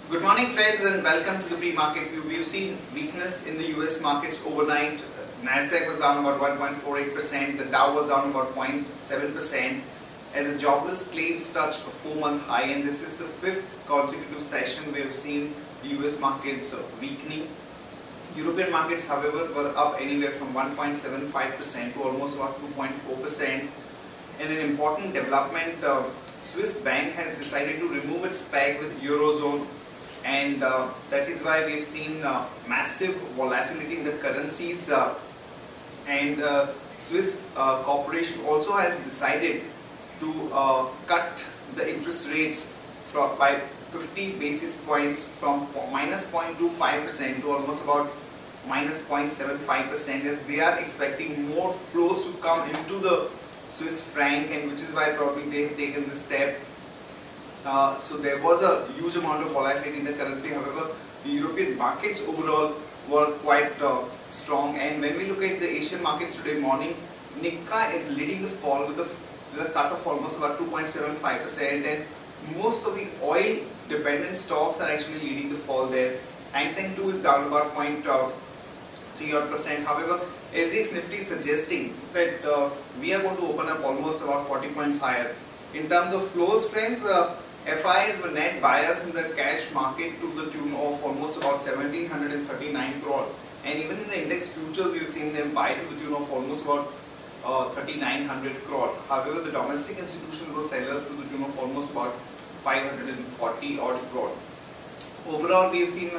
Good morning friends and welcome to the pre-market view. We've seen weakness in the US markets overnight. Nasdaq was down about 1.48%, the Dow was down about 0.7% as the jobless claims touched a 4-month high, and this is the 5th consecutive session we have seen the US markets weakening. European markets however were up anywhere from 1.75% to almost about 2.4%. And an important development, Swiss bank has decided to remove its peg with Eurozone, and that is why we have seen massive volatility in the currencies, and Swiss corporation also has decided to cut the interest rates by 50 basis points from minus 0.25% to almost about minus 0.75%, as they are expecting more flows to come into the Swiss franc, and which is why probably they have taken this step. So there was a huge amount of volatility in the currency. However, the European markets overall were quite strong, and when we look at the Asian markets today morning, Nikkei is leading the fall with a cut of almost about 2.75%, and most of the oil dependent stocks are actually leading the fall there. Hang Seng 2 is down about 0.3%. However, SGX Nifty is suggesting that we are going to open up almost about 40 points higher. In terms of flows, friends, FIs were net buyers in the cash market to the tune of almost about 1739 crore, and even in the index futures we have seen them buy to the tune of almost about 3900 crore. However, the domestic institutions were sellers to the tune of almost about 540 odd crore. Overall, we have seen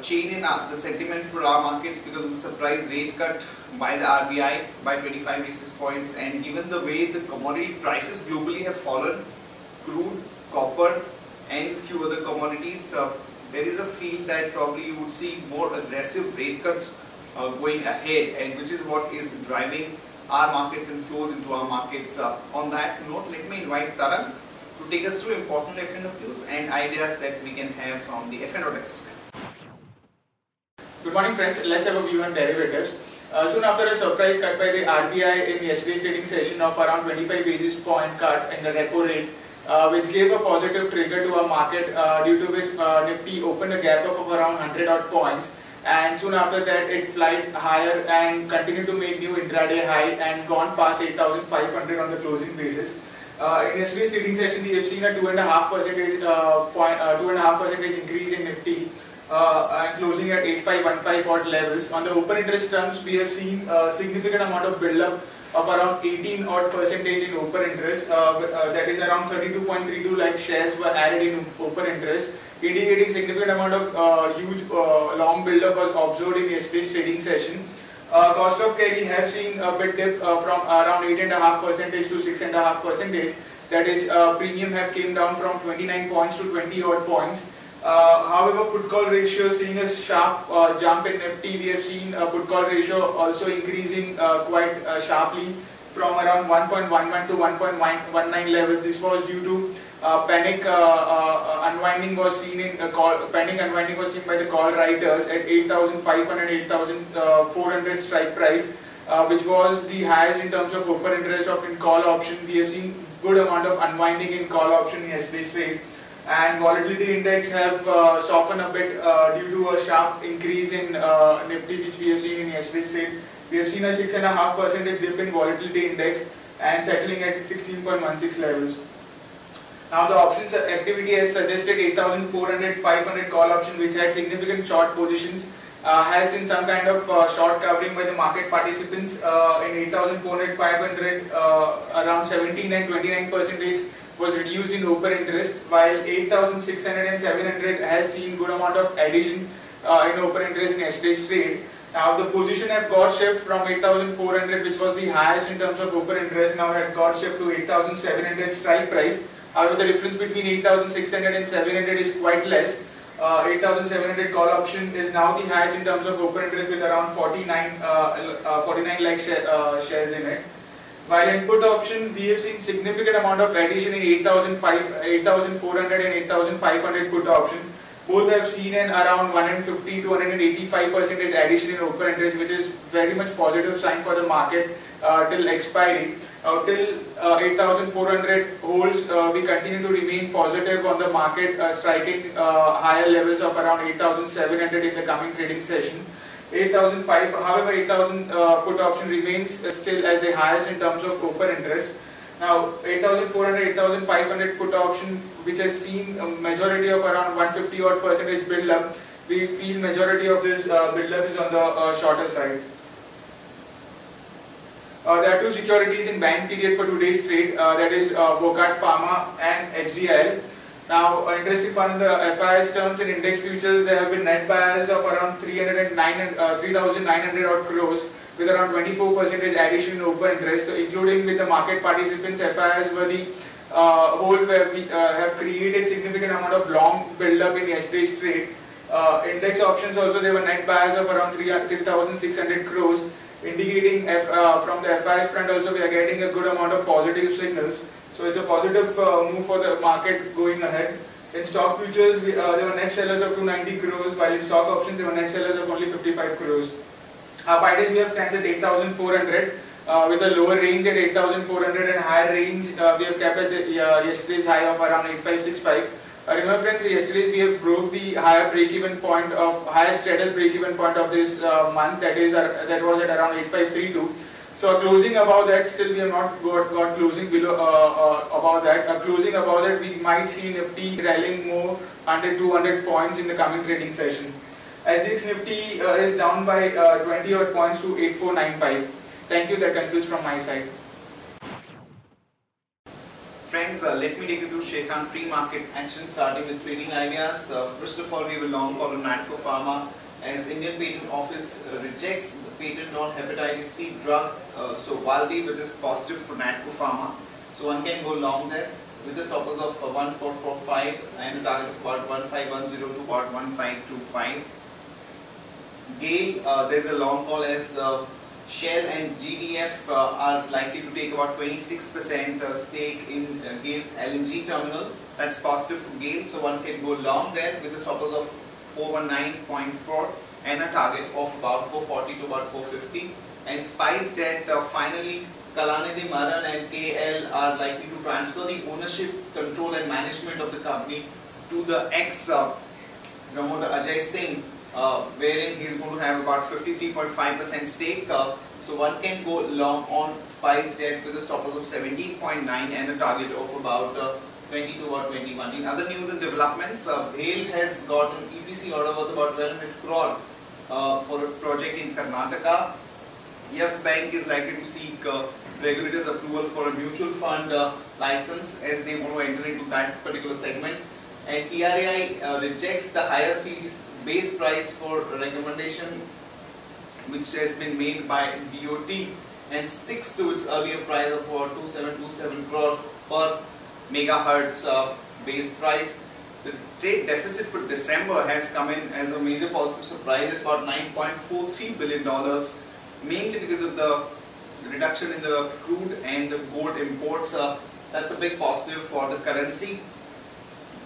change in the sentiment for our markets because of the surprise rate cut by the RBI by 25 basis points, and given the way the commodity prices globally have fallen, crude, copper and few other commodities, there is a feel that probably you would see more aggressive rate cuts going ahead, and which is what is driving our markets and flows into our markets. On that note, let me invite Tarang to take us through important F&O news and ideas that we can have from the F&O desk. Good morning friends, let's have a view on derivatives. Soon after a surprise cut by the RBI in yesterday's trading session of around 25 basis point cut in the repo rate, which gave a positive trigger to our market, due to which Nifty opened a gap up of around 100 odd points, and soon after that it flied higher and continued to make new intraday high and gone past 8,500 on the closing basis. In yesterday's trading session, we have seen a 2.5% increase in Nifty, and closing at 8515 odd levels. On the open interest terms, we have seen a significant amount of build-up of around 18 odd percentage in open interest, that is around 32.32 lakh shares were added in open interest, indicating significant amount of huge long build-up was observed in yesterday's trading session. Cost of carry have seen a bit dip from around 8.5% to 6.5%, that is premium have came down from 29 points to 20 odd points. However, put call ratio seeing a sharp jump in Nifty. We have seen put call ratio also increasing quite sharply from around 1.11 to 1.19 levels. This was due to panic unwinding was seen in panic unwinding was seen by the call writers at 8,500, 8,400 strike price, which was the highest in terms of open interest in call option. We have seen good amount of unwinding in call option in yesterday's trade. And volatility index have softened a bit due to a sharp increase in Nifty, which we have seen in yesterday's trade. We have seen a 6.5% dip in volatility index and settling at 16.16 levels. Now the options activity has suggested 8,400, 500 call option, which had significant short positions, has seen some kind of short covering by the market participants in 8,400, 500, around 17 and 29% was reduced in open interest, while 8,600 and 700 has seen good amount of addition in open interest in yesterday's trade. Now the position have got shift from 8,400, which was the highest in terms of open interest, now had got shift to 8,700 strike price. However, the difference between 8,600 and 700 is quite less. 8,700 call option is now the highest in terms of open interest with around 49 lakh shares in it. While in put option, we have seen significant amount of addition in 8,400 and 8,500 put option. Both have seen an around 150 to 185% addition in open interest, which is very much positive sign for the market till expiry. Till 8,400 holds, we continue to remain positive on the market, striking higher levels of around 8,700 in the coming trading session. 8,500, however, 8,000 put option remains still as the highest in terms of open interest. Now, 8,400, 8,500 put option, which has seen a majority of around 150 odd percentage build up, we feel majority of this build up is on the shorter side. There are two securities in buying period for today's trade, that is Wockhardt Pharma and HDIL. Now, interesting part in the FIS terms and index futures, there have been net buyers of around 3,900 odd crores with around 24% addition in open interest. So, including with the market participants, FIS were the whole where we have created significant amount of long build up in yesterday's trade. Index options also, there were net buyers of around 3,600 crores. Indicating from the FIS front also we are getting a good amount of positive signals. So it's a positive move for the market going ahead. In stock futures, there were net sellers of 290 crores, while in stock options there were net sellers of only 55 crores. Our 5 days we have stands at 8,400 with a lower range at 8,400 and higher range we have kept at the, yesterday's high of around 8,565. Remember friends, yesterday we have broke the higher break-even point of highest straddle break-even point of this month, that is that was at around 8,532. So closing above that, still we have not got closing below above that. Closing above that, we might see Nifty rallying more under 200 points in the coming trading session. SGX Nifty is down by 20 odd points to 8495. Thank you. That concludes from my side. Friends, let me take you through Sharekhan pre-market action, starting with trading ideas. First of all, we will long call on Natco Pharma as Indian Patent Office rejects the patent on hepatitis C drug, so Valdi, which is positive for Natco Pharma. So one can go long there with the stop loss of 1445 and a target of about 1510 to about 1525. GAIL, there is a long call as Shell and GDF are likely to take about 26% stake in GAIL's LNG terminal. That's positive for GAIL, so one can go long there with a stop loss of 419.4 and a target of about 440 to about 450. And SpiceJet, finally, Kalanidhi Maran and KL are likely to transfer the ownership, control and management of the company to the ex-promoter Ajay Singh, wherein he is going to have about 53.5% stake. So one can go long on SpiceJet with a stop loss of 17.9 and a target of about 22 or 21. In other news and developments, BHEL has got an EPC order worth about 1,200 crore for a project in Karnataka. Yes Bank is likely to seek regulators' approval for a mutual fund license as they want to enter into that particular segment. And TRAI rejects the higher 3 base price for recommendation which has been made by BOT and sticks to its earlier price of about 2727 crore per megahertz base price. The trade deficit for December has come in as a major positive surprise at about $9.43 billion, mainly because of the reduction in the crude and the gold imports. That's a big positive for the currency.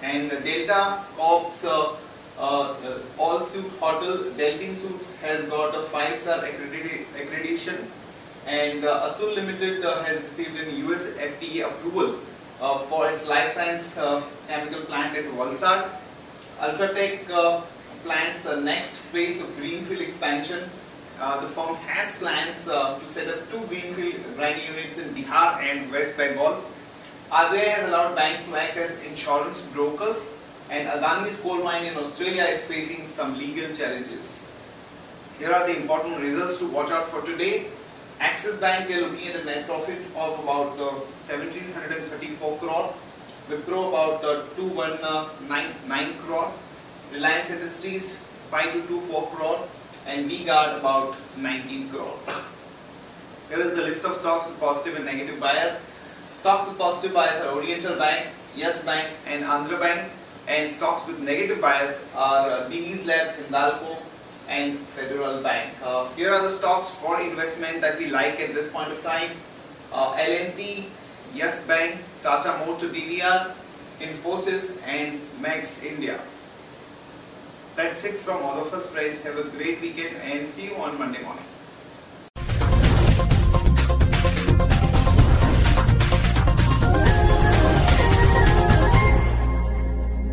And Delta Corp's all-suit hotel Deltin Suits has got a 5-star accreditation, and Atul Limited has received an US FDA approval for its life science chemical plant at Valsad. Ultratech plans a next phase of greenfield expansion. The firm has plans to set up 2 greenfield grinding units in Bihar and West Bengal. RBI has allowed banks to act as insurance brokers, and Adani's coal mine in Australia is facing some legal challenges. Here are the important results to watch out for today. Axis Bank, we are looking at a net profit of about 1734 crore, Wipro about 2199 crore, Reliance Industries 5224 crore, and V-Guard about 19 crore. Here is the list of stocks with positive and negative bias. Stocks with positive bias are Oriental Bank, Yes Bank and Andhra Bank, and stocks with negative bias are Divi's Lab, Hindalco and Federal Bank. Here are the stocks for investment that we like at this point of time. L&T, Yes Bank, Tata Motor DVR, Infosys and Max India. That's it from all of us friends. Have a great weekend and see you on Monday morning.